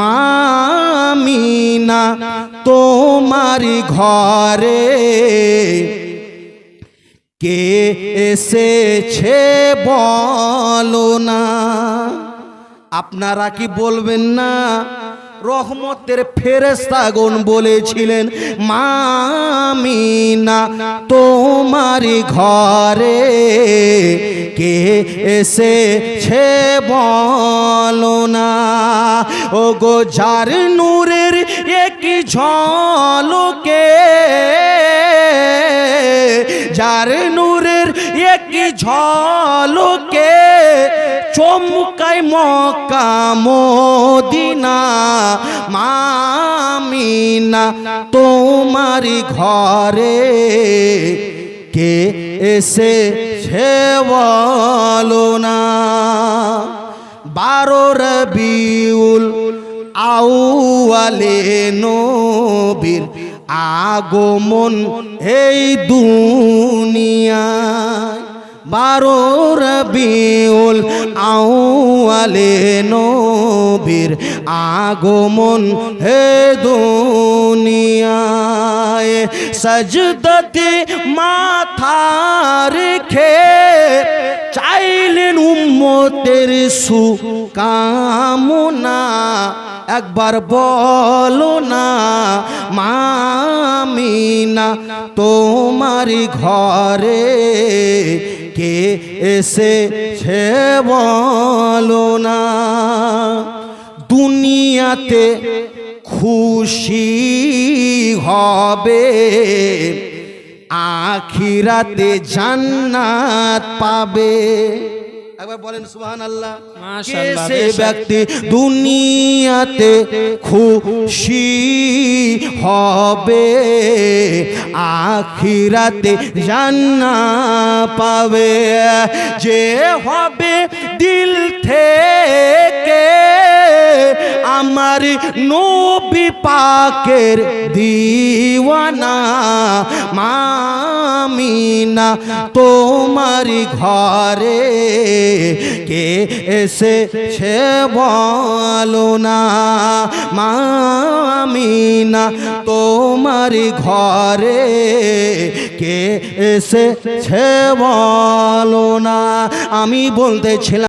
মামিনা তোমারি ঘরে কে এসেছে বলো না। আপনারা কি বলবেন না? রহমতের ফেরেশতাগণ বলেছিলেন মামিনা তোমারি ঘরে কে এসেছে বলো না। ও গো যার নূরের এক ঝলকে, যার নূরের এক ঝলকে চমকায় মক্কা মদিনা, মামিনা তোমারি ঘরে কে এসেছে বলো না। 12 রবিউল আউয়ালে নবীর আগমন এই দুনিয়ায়। 12 রবিউল আউয়ালে নবীর আগমন হে দুনিয়ায়। সজদতে মাথা রেখে চাইলেন উম্মতের সুকামনা। একবার বলো না মামিনা তোমারি ঘরে কে এসেছে বলো না। দুনিয়াতে খুশি হবে, আখিরাতে জান্নাত পাবে। একবার বলেন সুবহানাল্লাহ। সে ব্যক্তি দুনিয়াতে খুশি হবে, আখিরাতে জান্নাত পাবে। যে হবে দিল থেকে আমার নবী পাকের দিওয়ানা, মামিনা তোমারি ঘরে কে এসেছে বলো না। মামিনা তোমারি ঘরে কে এসেছে বলো না। আমি বলতেছিলাম